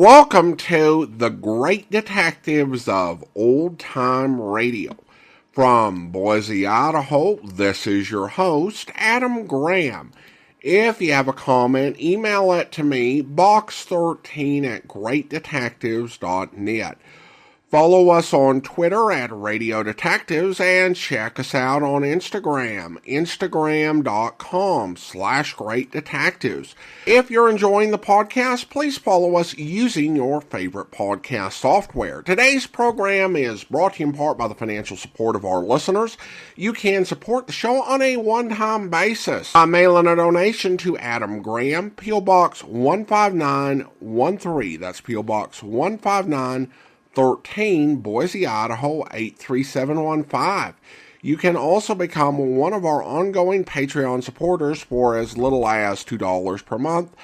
Welcome to the Great Detectives of Old Time Radio. From Boise, Idaho, this is your host, Adam Graham. If you have a comment, email it to me, box13@greatdetectives.net. Follow us on Twitter at Radio Detectives and check us out on Instagram, instagram.com/Great Detectives. If you're enjoying the podcast, please follow us using your favorite podcast software. Today's program is brought to you in part by the financial support of our listeners. You can support the show on a one-time basis by mailing a donation to Adam Graham, P.O. Box 15913. That's P.O. Box 15913, Boise, Idaho 83715. You can also become one of our ongoing Patreon supporters for as little as $2 per month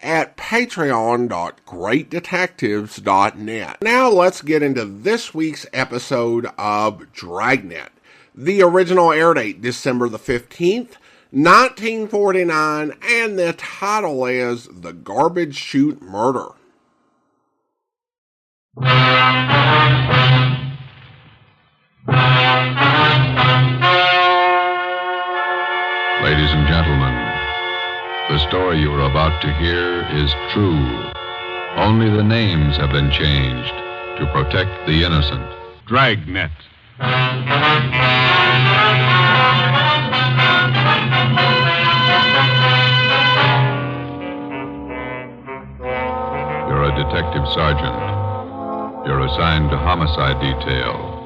at patreon.greatdetectives.net. Now let's get into this week's episode of Dragnet. The original air date, December the 15th, 1949, and the title is The Garbage Chute Murder. Ladies and gentlemen, the story you are about to hear is true. Only the names have been changed to protect the innocent. Dragnet. You're a detective sergeant. You're assigned to homicide detail.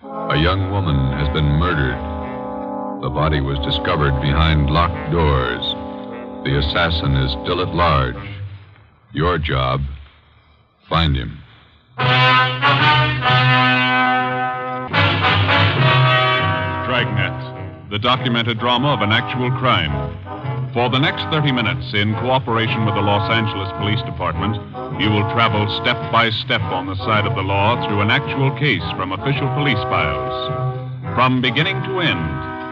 A young woman has been murdered. The body was discovered behind locked doors. The assassin is still at large. Your job, find him. Dragnet, the documented drama of an actual crime. For the next 30 minutes, in cooperation with the Los Angeles Police Department, you will travel step by step on the side of the law through an actual case from official police files. From beginning to end,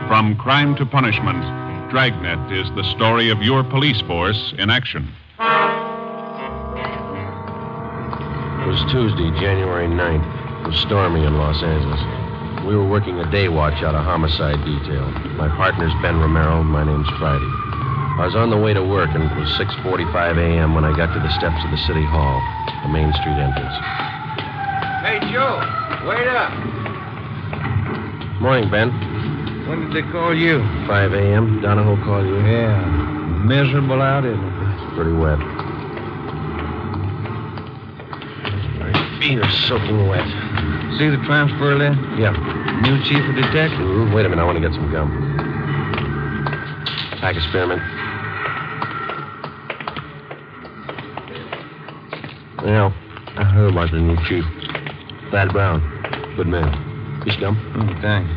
from crime to punishment, Dragnet is the story of your police force in action. It was Tuesday, January 9th. It was stormy in Los Angeles. We were working a day watch out of homicide detail. My partner's Ben Romero, my name's Friday. I was on the way to work, and it was 6:45 a.m. when I got to the steps of the City Hall, the Main Street entrance. Hey, Joe, wait up. Morning, Ben. When did they call you? 5 a.m. Donahoe called you? Yeah, miserable out, isn't it? It's pretty wet. My feet are soaking wet. See the transfer list? Yeah. New chief of detectives? Wait a minute, I want to get some gum. Pack of spearmint. Well, I heard about the new chief. Thad Brown. Good man. Piece of gum? Thanks.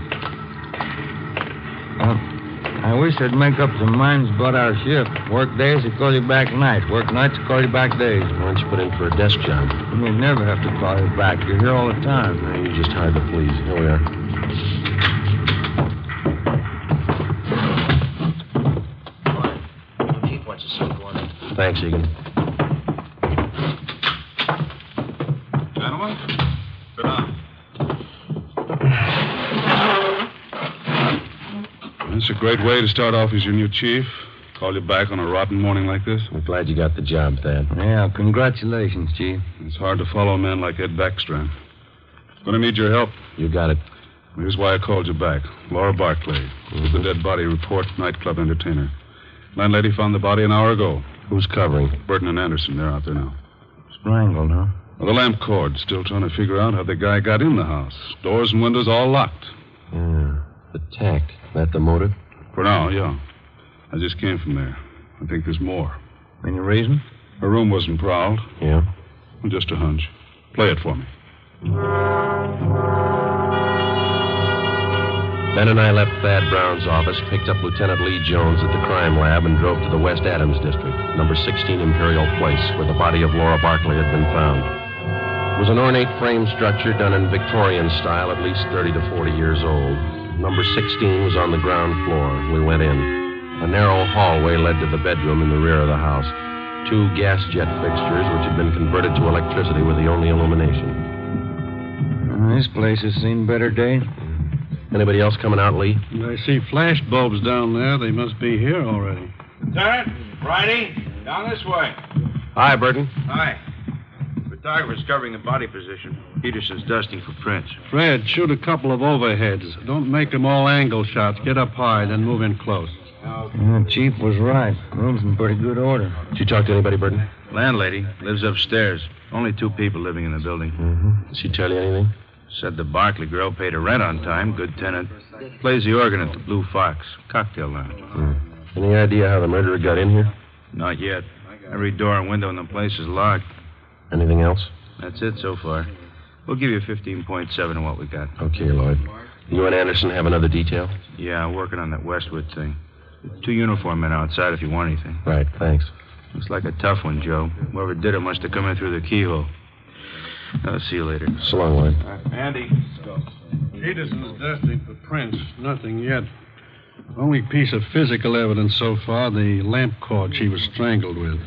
I wish they'd make up their minds about our shift. Work days, they call you back nights. Work nights, they call you back days. Why don't you put in for a desk job? We never have to call you back. You're here all the time. No, you're just hard to please. Here we are. Chief wants to see you on it. Thanks, Egan. Gentlemen, sit down. It's a great way to start off as your new chief. Call you back on a rotten morning like this. We're glad you got the job, Thad. Yeah, congratulations, Chief. It's hard to follow a man like Ed Backstrand. Gonna need your help. You got it. Here's why I called you back. Laura Barclay. The dead body report, nightclub entertainer. Landlady found the body an hour ago. Who's covering? Burton and Anderson, they're out there now. Strangled, huh? Well, the lamp cord. Still trying to figure out how the guy got in the house. Doors and windows all locked. Yeah. The tact. That the motive? For now, yeah. I just came from there. I think there's more. Any reason? Her room wasn't prowled. Yeah. Just a hunch. Play it for me. Ben and I left Thad Brown's office, picked up Lieutenant Lee Jones at the crime lab, and drove to the West Adams district, number 16 Imperial Place, where the body of Laura Barclay had been found. It was an ornate frame structure done in Victorian style, at least 30 to 40 years old. Number 16 was on the ground floor. We went in. A narrow hallway led to the bedroom in the rear of the house. 2 gas jet fixtures, which had been converted to electricity, were the only illumination. This place has seen better days. Anybody else coming out, Lee? I see flash bulbs down there. They must be here already. Lieutenant, Friday, down this way. Hi, Burton. Hi. Photographer's covering the body position. Peterson's dusting for prints. Fred, shoot a couple of overheads. Don't make them all angle shots. Get up high, then move in close. The chief was right. Room's in pretty good order. Did you talk to anybody, Burton? Landlady lives upstairs. Only 2 people living in the building. Mm-hmm. Did she tell you anything? Said the Barkley girl paid her rent on time. Good tenant. Plays the organ at the Blue Fox. Cocktail lounge. Any idea how the murderer got in here? Not yet. Every door and window in the place is locked. Anything else? That's it so far. We'll give you 15.7 on what we got. Okay, Lloyd. You and Anderson have another detail? Yeah, I'm working on that Westwood thing. 2 uniform men outside if you want anything. Right, thanks. Looks like a tough one, Joe. Whoever did it must have come in through the keyhole. I'll see you later. So long, Lloyd. Andy. Peterson's dusting for prints. Nothing yet. Only piece of physical evidence so far, the lamp cord she was strangled with.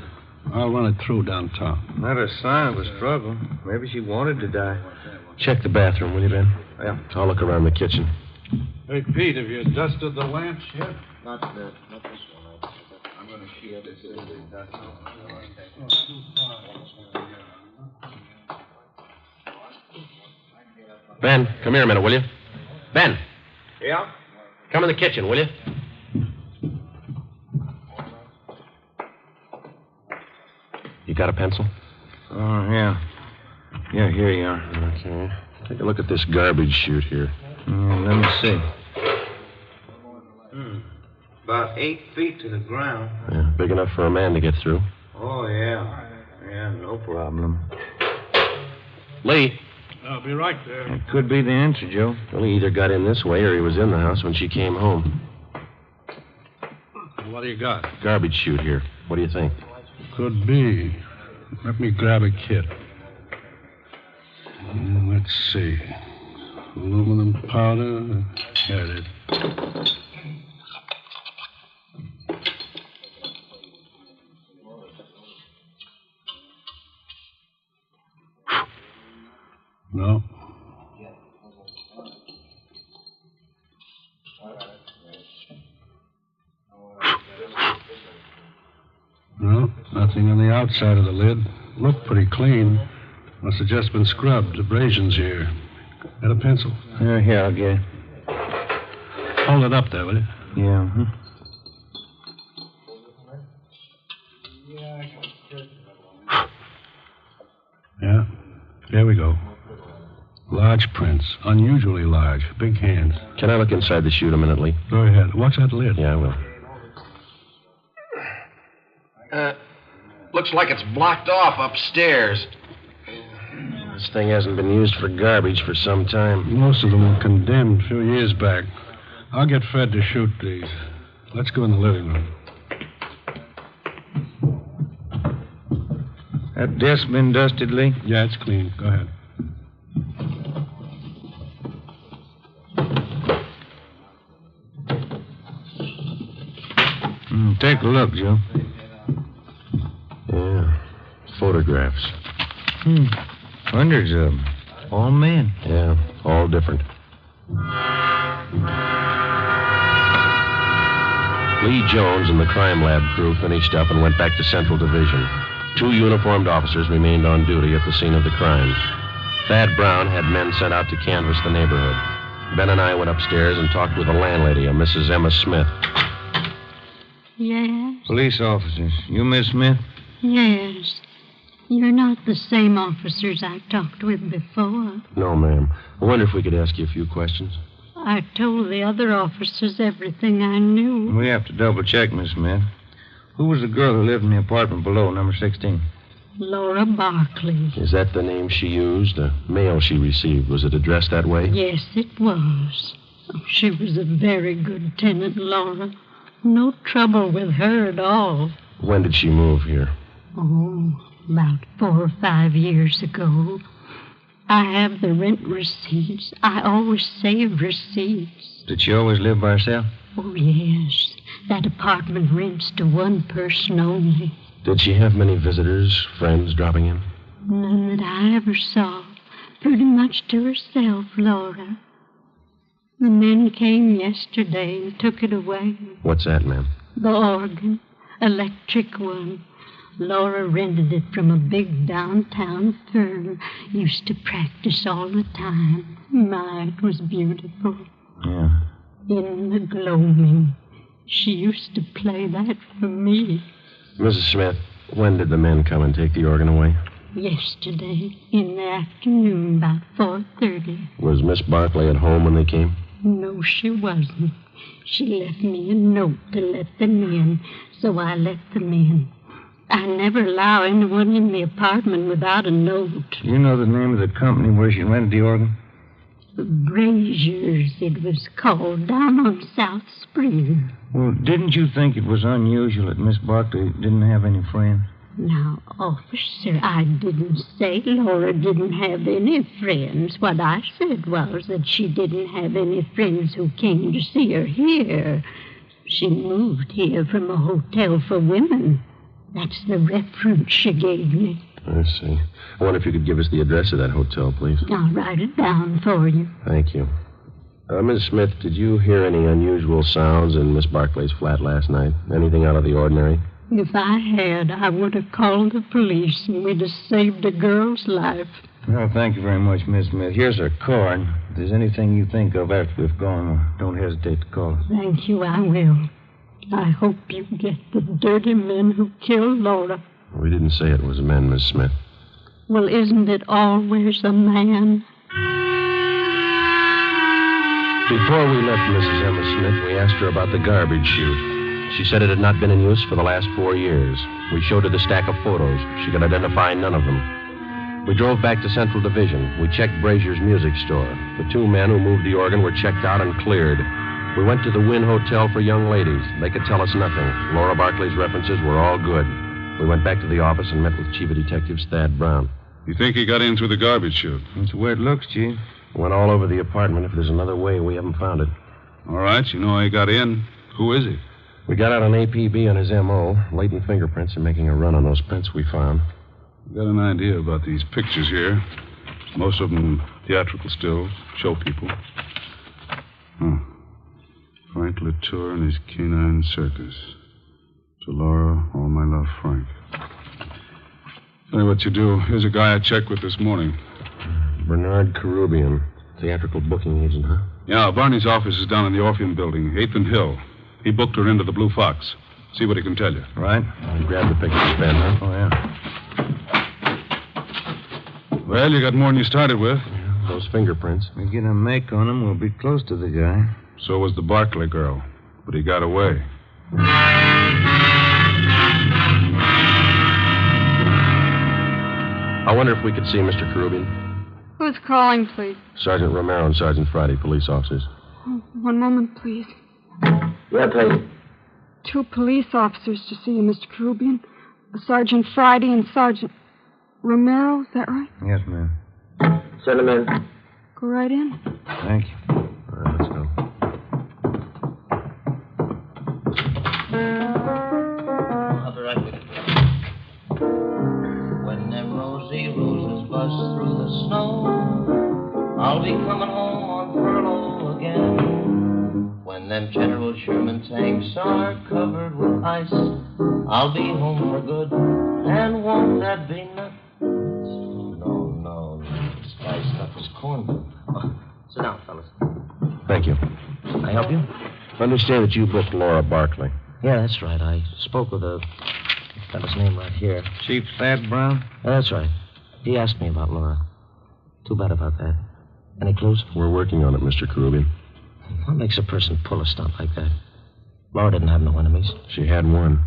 I'll run it through downtown. Not a sign of a struggle. Maybe she wanted to die. Check the bathroom, will you, Ben? Yeah. I'll look around the kitchen. Hey, Pete, have you dusted the lamps yet? Not this one. I'm going to shoot this in the dust. Ben, come here a minute, will you? Ben. Yeah? Come in the kitchen, will you? You got a pencil? Oh, yeah. Yeah, here you are. Okay. Take a look at this garbage chute here. Let me see. About 8 feet to the ground. Yeah, big enough for a man to get through. Oh, yeah. Yeah, no problem. Lee. I'll be right there. It could be the answer, Joe. Well, he either got in this way or he was in the house when she came home. What do you got? Garbage chute here. What do you think? Could be. Let me grab a kit. Let's see. Aluminum powder. There it is. No. No, nothing on the outside of the lid. Looked pretty clean. Must have just been scrubbed. Abrasions here. Got a pencil? Here, I'll get it. Hold it up there, will you? Yeah. Yeah. There we go. Large prints. Unusually large. Big hands. Can I look inside the chute a minute, Lee? Go ahead. Watch that lid. Yeah, I will. Looks like it's blocked off upstairs. This thing hasn't been used for garbage for some time. Most of them were condemned a few years back. I'll get Fred to shoot these. Let's go in the living room. That desk been dusted, Lee? Yeah, it's clean. Go ahead. Take a look, Joe. Yeah. Photographs. Hundreds of them. All men. Yeah, all different. Lee Jones and the crime lab crew finished up and went back to Central Division. 2 uniformed officers remained on duty at the scene of the crime. Thad Brown had men sent out to canvass the neighborhood. Ben and I went upstairs and talked with the landlady, a Mrs. Emma Smith. Yes? Police officers. You Miss Smith? Yes. You're not the same officers I talked with before. No, ma'am. I wonder if we could ask you a few questions. I told the other officers everything I knew. We have to double check, Miss Smith. Who was the girl who lived in the apartment below, number 16? Laura Barkley. Is that the name she used? The mail she received, was it addressed that way? Yes, it was. Oh, she was a very good tenant, Laura. No trouble with her at all. When did she move here? Oh, about 4 or 5 years ago. I have the rent receipts. I always save receipts. Did she always live by herself? Oh, yes. That apartment rents to one person only. Did she have many visitors, friends dropping in? None that I ever saw. Pretty much to herself, Laura. The men came yesterday and took it away. What's that, ma'am? The organ. Electric one. Laura rented it from a big downtown firm. Used to practice all the time. My, it was beautiful. Yeah. In the gloaming. She used to play that for me. Mrs. Smith, when did the men come and take the organ away? Yesterday, in the afternoon, about 4:30. Was Miss Barclay at home when they came? No, she wasn't. She left me a note to let them in, so I let them in. I never allow anyone in the apartment without a note. You know the name of the company where she rented the organ? Braziers, it was called, down on South Spring. Well, didn't you think it was unusual that Miss Barclay didn't have any friends? Now, officer, I didn't say Laura didn't have any friends. What I said was that she didn't have any friends who came to see her here. She moved here from a hotel for women. That's the reference she gave me. I see. I wonder if you could give us the address of that hotel, please. I'll write it down for you. Thank you. Miss Smith, did you hear any unusual sounds in Miss Barclay's flat last night? Anything out of the ordinary? If I had, I would have called the police and we'd have saved a girl's life. Well, thank you very much, Miss Smith. Here's her card. If there's anything you think of after we've gone, don't hesitate to call us. Thank you, I will. I hope you get the dirty men who killed Laura. We didn't say it was men, Miss Smith. Well, isn't it always a man? Before we left Mrs. Emma Smith, we asked her about the garbage chute. She said it had not been in use for the last 4 years. We showed her the stack of photos. She could identify none of them. We drove back to Central Division. We checked Brazier's music store. The 2 men who moved the organ were checked out and cleared. We went to the Wynn Hotel for young ladies. They could tell us nothing. Laura Barclay's references were all good. We went back to the office and met with Chief of Detectives Thad Brown. You think he got in through the garbage chute? That's the way it looks, Chief. Went all over the apartment. If there's another way, we haven't found it. All right, you know how he got in. Who is he? We got out an APB on his M.O., latent fingerprints, and making a run on those prints we found. Got an idea about these pictures here. Most of them theatrical stills, show people. Frank Latour and his canine circus. To Laura, all my love, Frank. Tell you what you do. Here's a guy I checked with this morning. Bernard Carubian, theatrical booking agent, huh? Yeah, Barney's office is down in the Orpheum building, 8th and Hill. He booked her into the Blue Fox. See what he can tell you. Right. You grabbed the pictures, Ben, huh? Oh, yeah. Well, you got more than you started with. Yeah, those fingerprints. We get a make on him, we'll be close to the guy. So was the Barclay girl. But he got away. I wonder if we could see Mr. Carubian. Who's calling, please? Sergeant Romero and Sergeant Friday, police officers. Oh, one moment, please. Yeah, please. 2 police officers to see you, Mr. Carubian. Sergeant Friday and Sergeant Romero, is that right? Yes, ma'am. Send them in. Go right in. Thank you. All right, let's go. I'll be right with you. When them rosy roses bust through the snow, I'll be coming home on furlough again. When them General Sherman tanks are covered with ice, I'll be home for good, and won't that be nice? No, this guy's stuff is corn. Oh, sit down, fellas. Thank you. Can I help you? I understand that you booked Laura Barclay. Yeah, that's right. I spoke with a fellow's name right here. Chief Thad Brown? That's right. He asked me about Laura. Too bad about that. Any clues? We're working on it, Mr. Carubian. What makes a person pull a stunt like that? Laura didn't have no enemies. She had one.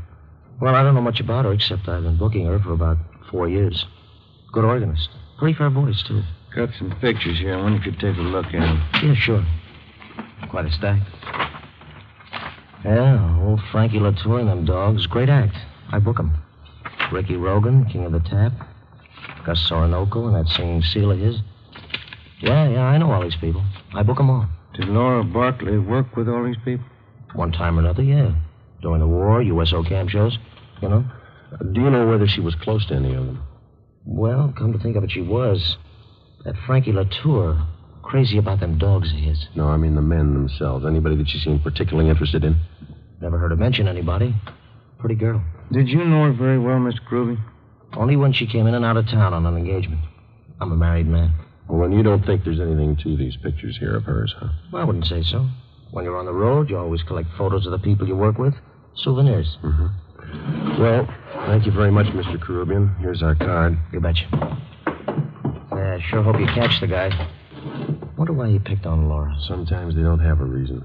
Well, I don't know much about her, except I've been booking her for about 4 years. Good organist. Pretty fair voice, too. Got some pictures here. I wonder if you could take a look at them. Yeah, sure. Quite a stack. Yeah, old Frankie Latour and them dogs. Great act. I book 'em. Ricky Rogan, King of the Tap. Gus Sorinoco and that singing seal of his. Yeah, I know all these people. I book 'em all. Did Laura Barclay work with all these people? One time or another, yeah. During the war, USO camp shows, you know. Do you know whether she was close to any of them? Well, come to think of it, she was. That Frankie Latour, crazy about them dogs of his. No, I mean the men themselves. Anybody that she seemed particularly interested in? Never heard her mention anybody. Pretty girl. Did you know her very well, Mr. Groovy? Only when she came in and out of town on an engagement. I'm a married man. Well, then you don't think there's anything to these pictures here of hers, huh? Well, I wouldn't say so. When you're on the road, you always collect photos of the people you work with. Souvenirs. Mm-hmm. Well, thank you very much, Mr. Caribbean. Here's our card. You betcha. I sure hope you catch the guy. Wonder why he picked on Laura. Sometimes they don't have a reason.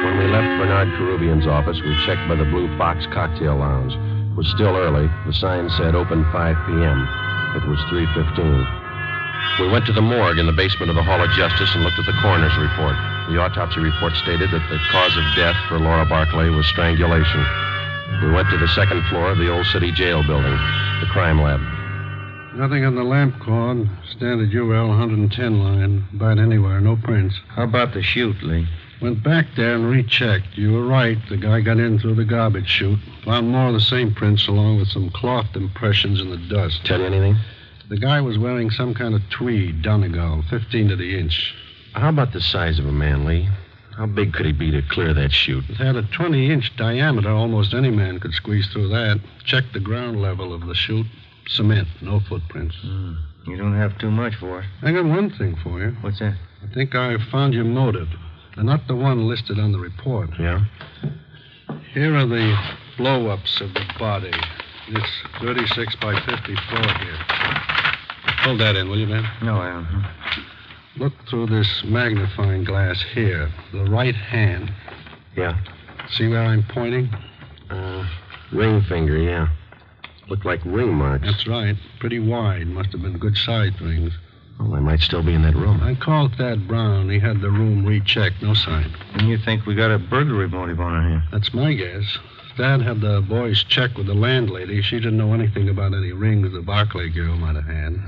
When we left Bernard Caribbean's office, we checked by the Blue Fox Cocktail Lounge. It was still early. The sign said open 5 p.m. It was 3:15. We went to the morgue in the basement of the Hall of Justice and looked at the coroner's report. The autopsy report stated that the cause of death for Laura Barclay was strangulation. We went to the second floor of the Old City Jail building, the crime lab. Nothing on the lamp cord. Standard UL 110 line. About anywhere. No prints. How about the chute, Lee? Went back there and rechecked. You were right. The guy got in through the garbage chute. Found more of the same prints along with some cloth impressions in the dust. Tell you anything? The guy was wearing some kind of tweed, Donegal, 15 to the inch. How about the size of a man, Lee? How big could he be to clear that chute? It had a 20-inch diameter. Almost any man could squeeze through that. Check the ground level of the chute. Cement, no footprints. You don't have too much for it. I got one thing for you. What's that? I think I found your motive. And not the one listed on the report. Yeah? Here are the blow-ups of the body. This 36 by 54 here. Hold that in, will you, Ben? No, I don't. Look through this magnifying glass here. The right hand. Yeah. See where I'm pointing? Ring finger, yeah. Looked like ring marks. That's right. Pretty wide. Must have been good-sized rings. Well, they might still be in that room. I called Thad Brown. He had the room rechecked. No sign. And you think we got a burglary motive on her here? That's my guess. Thad had the boys check with the landlady. She didn't know anything about any rings the Barclay girl might have had.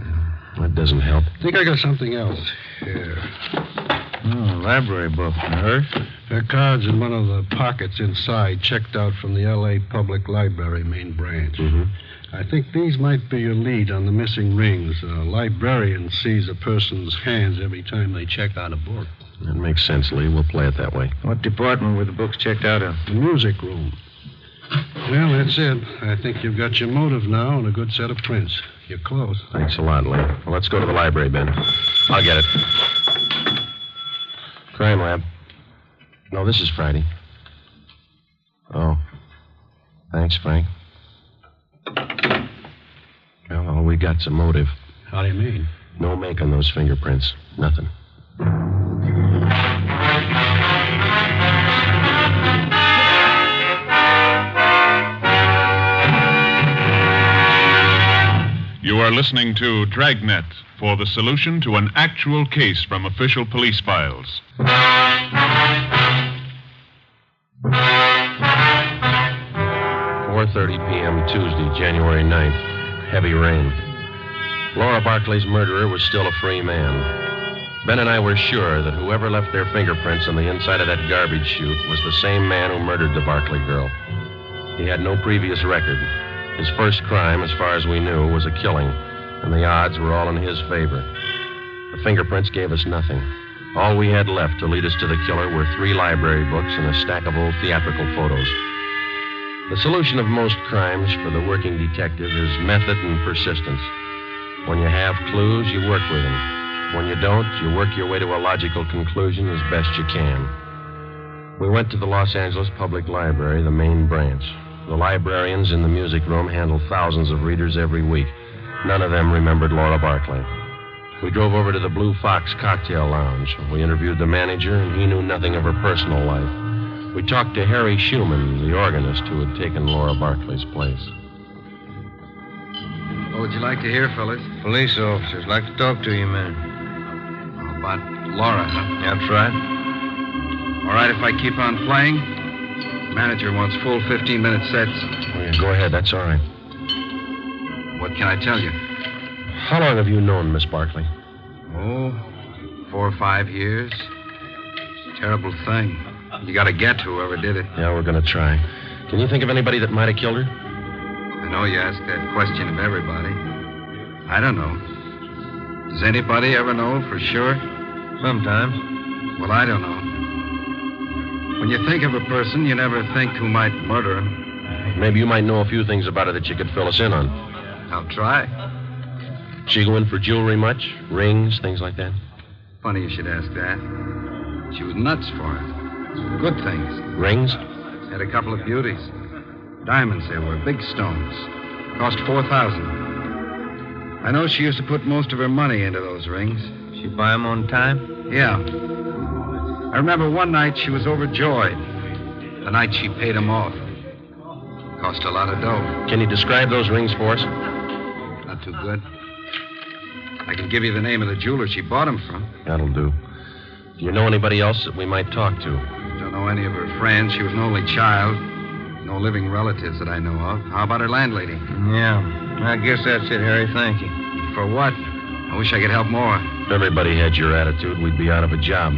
That doesn't help. I think I got something else here. Oh, library book. Hers? Her card's in one of the pockets inside, checked out from the L.A. Public Library main branch. Mm-hmm. I think these might be your lead on the missing rings. A librarian sees a person's hands every time they check out a book. That makes sense, Lee. We'll play it that way. What department were the books checked out of? The music room. Well, that's it. I think you've got your motive now and a good set of prints. You're close. Thanks a lot, Lee. Well, let's go to the library, Ben. I'll get it. Crime lab. No, this is Friday. Oh. Thanks, Frank. Well, all we got's a motive. How do you mean? No make on those fingerprints. Nothing. You are listening to Dragnet for the solution to an actual case from official police files. 4:30 p.m. Tuesday, January 9th. Heavy rain. Laura Barclay's murderer was still a free man. Ben and I were sure that whoever left their fingerprints on the inside of that garbage chute was the same man who murdered the Barclay girl. He had no previous record. His first crime, as far as we knew, was a killing, and the odds were all in his favor. The fingerprints gave us nothing. All we had left to lead us to the killer were 3 library books and a stack of old theatrical photos. The solution of most crimes for the working detective is method and persistence. When you have clues, you work with them. When you don't, you work your way to a logical conclusion as best you can. We went to the Los Angeles Public Library, the main branch. The librarians in the music room handle thousands of readers every week. None of them remembered Laura Barclay. We drove over to the Blue Fox Cocktail Lounge. We interviewed the manager, and he knew nothing of her personal life. We talked to Harry Schumann, the organist who had taken Laura Barclay's place. What would you like to hear, fellas? Police officers. Like to talk to you, man. About Laura, huh? That's right. All right, if I keep on playing? Manager wants full 15-minute sets. Oh, yeah, go ahead. That's all right. What can I tell you? How long have you known Miss Barclay? Oh, 4 or 5 years. It's a terrible thing. You got to get to whoever did it. Yeah, we're going to try. Can you think of anybody that might have killed her? I know you ask that question of everybody. I don't know. Does anybody ever know for sure? Sometimes. Well, I don't know. When you think of a person, you never think who might murder her. Maybe you might know a few things about her that you could fill us in on. I'll try. She go in for jewelry much? Rings, things like that? Funny you should ask that. She was nuts for it. Good things. Rings? Had a couple of beauties. Diamonds they were, big stones. Cost $4,000. I know she used to put most of her money into those rings. She buy them on time? Yeah. I remember one night she was overjoyed. The night she paid them off. Cost a lot of dough. Can you describe those rings for us? Not too good. I can give you the name of the jeweler she bought them from. That'll do. Do you know anybody else that we might talk to? Don't know any of her friends. She was an only child. No living relatives that I know of. How about her landlady? Yeah. I guess that's it, Harry. Thank you. For what? I wish I could help more. If everybody had your attitude, we'd be out of a job.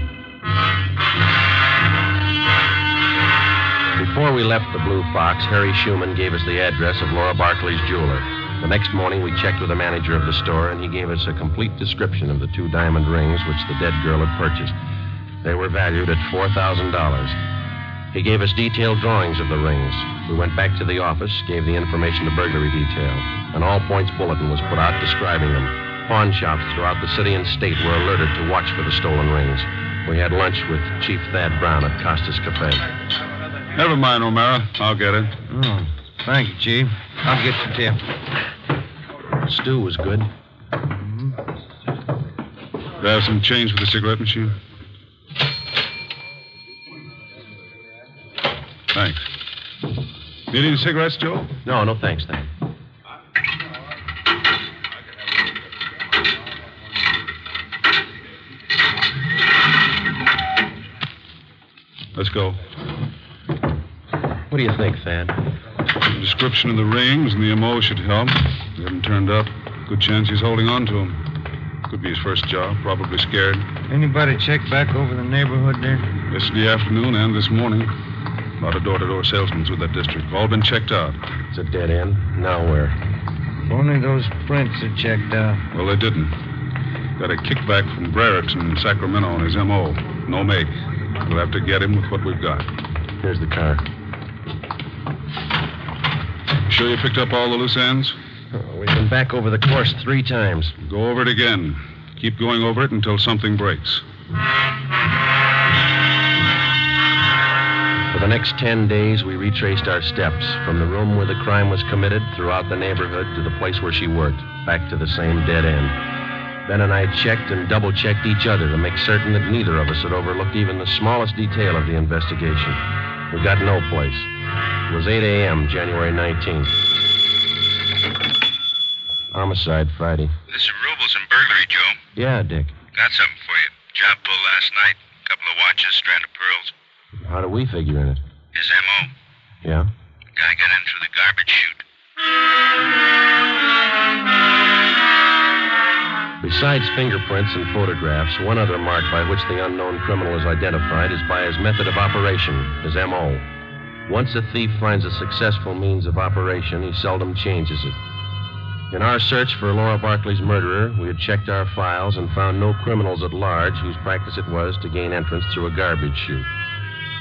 Before we left the Blue Fox, Harry Schumann gave us the address of Laura Barkley's jeweler. The next morning, we checked with the manager of the store, and he gave us a complete description of the 2 diamond rings which the dead girl had purchased. They were valued at $4,000. He gave us detailed drawings of the rings. We went back to the office, gave the information to burglary detail. An all-points bulletin was put out describing them. Pawn shops throughout the city and state were alerted to watch for the stolen rings. We had lunch with Chief Thad Brown at Costa's Cafe. Never mind, Romero. I'll get it. Oh, thank you, Chief. I'll get the tip. Stew was good. Do you have some change for the cigarette machine? Thanks. Need any cigarettes, Joe? No, thanks, Thad. Let's go. What do you think, Thad? The description of the rings and the MO should help. They haven't turned up. Good chance he's holding on to them. Could be his first job. Probably scared. Anybody check back over the neighborhood there? Yesterday afternoon and this morning. A lot of door-to-door salesmen through that district. All been checked out. It's a dead end. Now where? If only those prints had checked out. Well, they didn't. Got a kickback from Brereton in Sacramento on his MO. No make. We'll have to get him with what we've got. Here's the car. You sure you picked up all the loose ends? We've been back over the course 3 times. Go over it again. Keep going over it until something breaks. For the next 10 days, we retraced our steps from the room where the crime was committed throughout the neighborhood to the place where she worked, back to the same dead end. Ben and I checked and double-checked each other to make certain that neither of us had overlooked even the smallest detail of the investigation. We got no place. It was 8 a.m., January 19th. Homicide Friday. This is Rubles and burglary, Joe. Yeah, Dick. Got something for you. Job pull last night. Couple of watches, strand of pearls. How do we figure in it? His M.O. Yeah? Guy got in through the garbage chute. Besides fingerprints and photographs, one other mark by which the unknown criminal is identified is by his method of operation, his M.O. Once a thief finds a successful means of operation, he seldom changes it. In our search for Laura Barkley's murderer, we had checked our files and found no criminals at large whose practice it was to gain entrance through a garbage chute.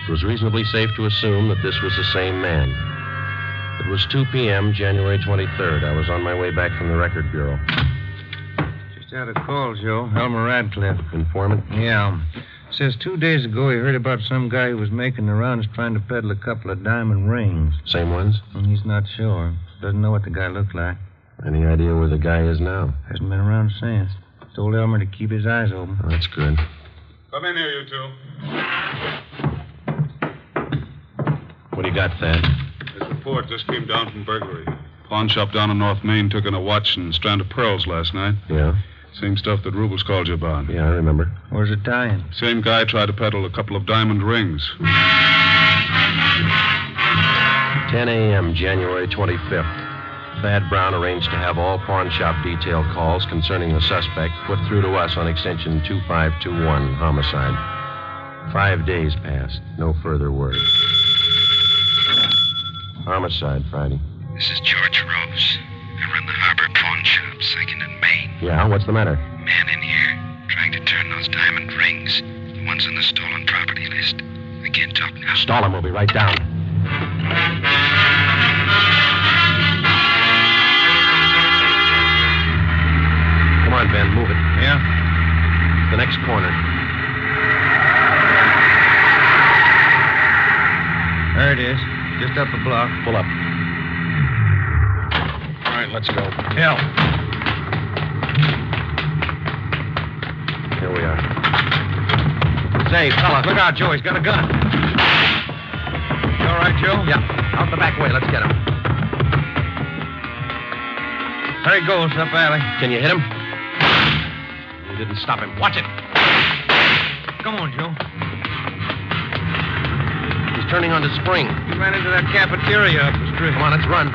It was reasonably safe to assume that this was the same man. It was 2 p.m., January 23rd. I was on my way back from the Record Bureau. Just had a call, Joe. Elmer Radcliffe. Informant? Yeah. Says 2 days ago he heard about some guy who was making the rounds trying to peddle a couple of diamond rings. Same ones? He's not sure. Doesn't know what the guy looked like. Any idea where the guy is now? Hasn't been around since. Told Elmer to keep his eyes open. Oh, that's good. Come in here, you two. What do you got, Thad? This report just came down from burglary. Pawn shop down on North Main took in a watch and strand of pearls last night. Yeah? Same stuff that Rubles called you about. Yeah, I remember. Where's it tying? Same guy tried to peddle a couple of diamond rings. 10 a.m., January 25th. Thad Brown arranged to have all pawn shop detail calls concerning the suspect put through to us on extension 2521, homicide. 5 days passed. No further word. Homicide, Friday. This is George Rose. I run the Harbor Pawn Shop, 2nd and Main. Yeah, what's the matter? Man in here, trying to turn those diamond rings. The ones on the stolen property list. I can't talk now. Stall him. We'll be right down. Come on, Ben. Move it. Yeah? The next corner. There it is. Just up the block. Pull up. All right, let's go. Hell. Here we are. Say, fella, Look out, Joe. He's got a gun. You all right, Joe? Yeah. Out the back way. Let's get him. There he goes, up alley. Can you hit him? You didn't stop him. Watch it. Come on, Joe. He's turning onto Spring. He ran into that cafeteria up the street. Come on, let's run.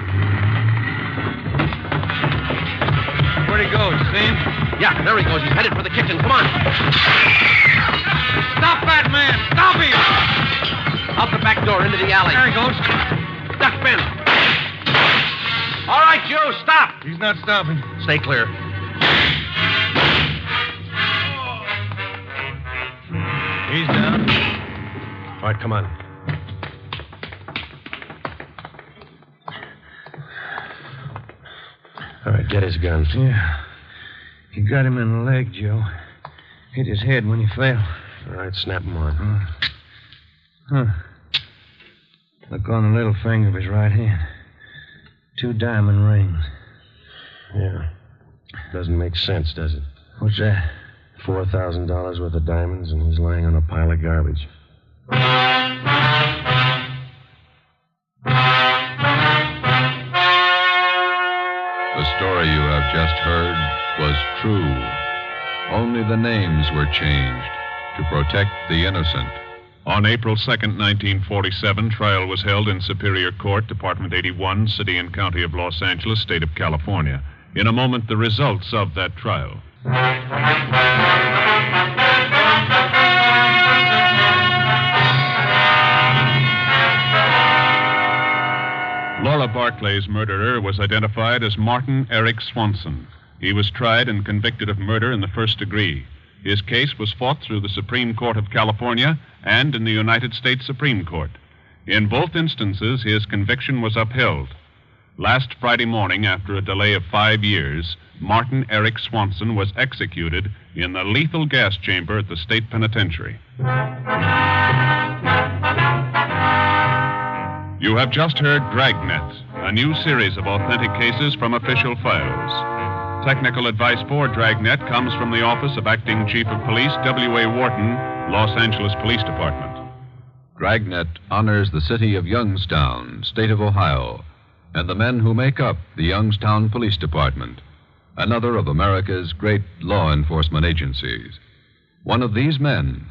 Where'd he go? You see him? Yeah, there he goes. He's headed for the kitchen. Come on. Stop that man! Stop him! Out the back door into the alley. There he goes. Duck, Ben. All right, Joe, stop. He's not stopping. Stay clear. He's down. All right, come on. All right, get his gun. Yeah. He got him in the leg, Joe. Hit his head when he fell. All right, snap him on. Huh. Look on the little finger of his right hand. 2 diamond rings. Yeah. Doesn't make sense, does it? What's that? $4,000 worth of diamonds, and he's lying on a pile of garbage. The story you have just heard was true. Only the names were changed to protect the innocent. On April 2nd, 1947, trial was held in Superior Court, Department 81, City and County of Los Angeles, State of California. In a moment, the results of that trial. Laura Barclay's murderer was identified as Martin Eric Swanson. He was tried and convicted of murder in the first degree. His case was fought through the Supreme Court of California and in the United States Supreme Court. In both instances, his conviction was upheld. Last Friday morning, after a delay of 5 years, Martin Eric Swanson was executed in the lethal gas chamber at the state penitentiary. You have just heard Dragnet, a new series of authentic cases from official files. Technical advice for Dragnet comes from the Office of Acting Chief of Police W.A. Wharton, Los Angeles Police Department. Dragnet honors the city of Youngstown, state of Ohio, and the men who make up the Youngstown Police Department, another of America's great law enforcement agencies. One of these men,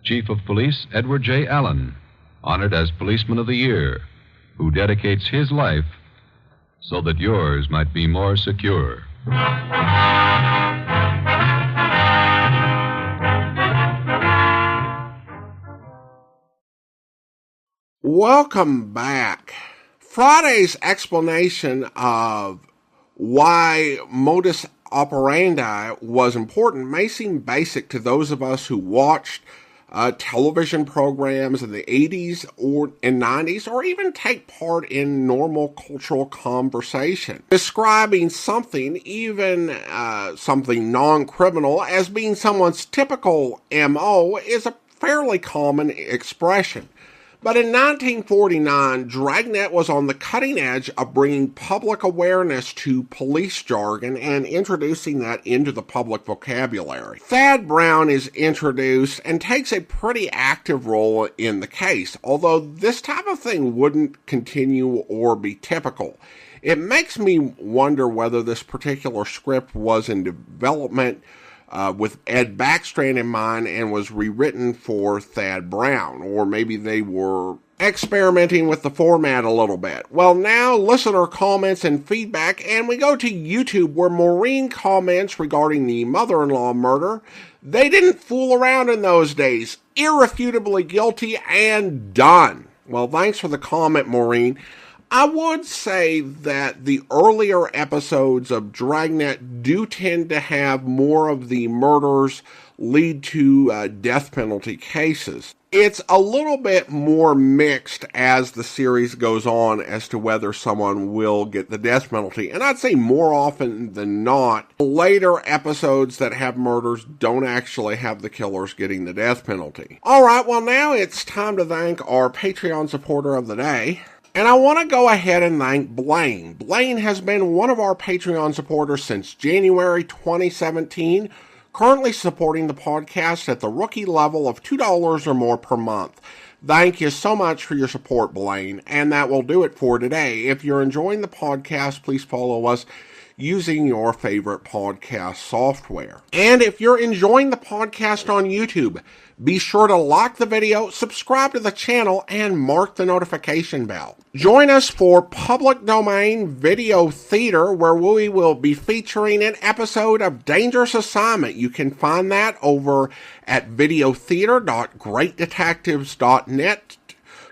Chief of Police Edward J. Allen, honored as Policeman of the Year, who dedicates his life so that yours might be more secure. Welcome back. Friday's explanation of why modus operandi was important may seem basic to those of us who watched television programs in the 80s and 90s, or even take part in normal cultural conversation. Describing something, even something non-criminal, as being someone's typical MO is a fairly common expression. But in 1949, Dragnet was on the cutting edge of bringing public awareness to police jargon and introducing that into the public vocabulary. Thad Brown is introduced and takes a pretty active role in the case, although this type of thing wouldn't continue or be typical. It makes me wonder whether this particular script was in development with Ed Backstrand in mind and was rewritten for Thad Brown, or maybe they were experimenting with the format a little bit. Well, now listener comments and feedback, and we go to YouTube where Maureen comments regarding the mother-in-law murder. They didn't fool around in those days. Irrefutably guilty and done. Well, thanks for the comment, Maureen. I would say that the earlier episodes of Dragnet do tend to have more of the murders lead to death penalty cases. It's a little bit more mixed as the series goes on as to whether someone will get the death penalty. And I'd say more often than not, later episodes that have murders don't actually have the killers getting the death penalty. Alright, well now it's time to thank our Patreon supporter of the day. And I want to go ahead and thank Blaine. Blaine has been one of our Patreon supporters since January 2017, currently supporting the podcast at the rookie level of $2 or more per month. Thank you so much for your support, Blaine, and that will do it for today. If you're enjoying the podcast, please follow us using your favorite podcast software. And if you're enjoying the podcast on YouTube, be sure to like the video, subscribe to the channel, and mark the notification bell. Join us for Public Domain Video Theater, where we will be featuring an episode of Dangerous Assignment. You can find that over at videotheater.greatdetectives.net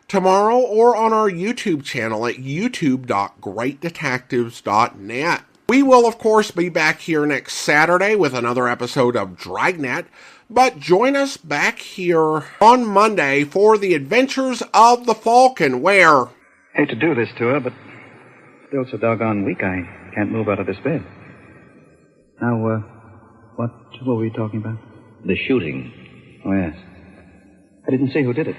tomorrow, or on our YouTube channel at youtube.greatdetectives.net. We will, of course, be back here next Saturday with another episode of Dragnet, but join us back here on Monday for the Adventures of the Falcon, where... Hate to do this to her, but still so doggone weak I can't move out of this bed. Now, what were we talking about? The shooting. Oh, yes. I didn't see who did it.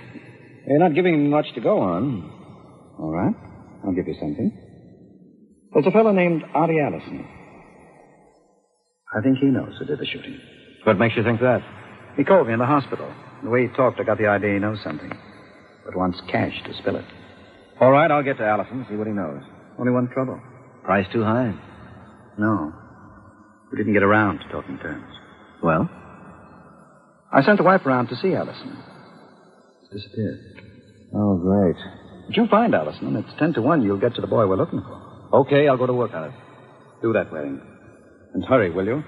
You're not giving me much to go on. All right. I'll give you something. There's a fellow named Artie Allison. I think he knows who did the shooting. What makes you think that? He called me in the hospital. The way he talked, I got the idea he knows something. But wants cash to spill it. All right, I'll get to Allison, see what he knows. Only one trouble. Price too high? No. We didn't get around to talking terms. Well? I sent the wife around to see Allison. She's disappeared. Oh, great. But you find Allison, and it's 10 to 1 you'll get to the boy we're looking for. Okay, I'll go to work on it. Do that, Waring. And hurry, will you?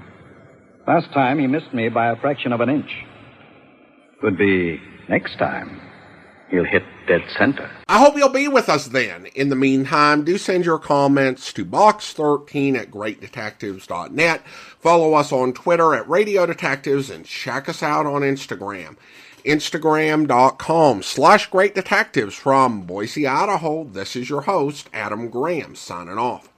Last time, he missed me by a fraction of an inch. Could be next time. He'll hit dead center. I hope you'll be with us then. In the meantime, do send your comments to box13@greatdetectives.net. Follow us on Twitter at Radio Detectives and check us out on Instagram. Instagram.com/Great Detectives. From Boise, Idaho, this is your host, Adam Graham, signing off.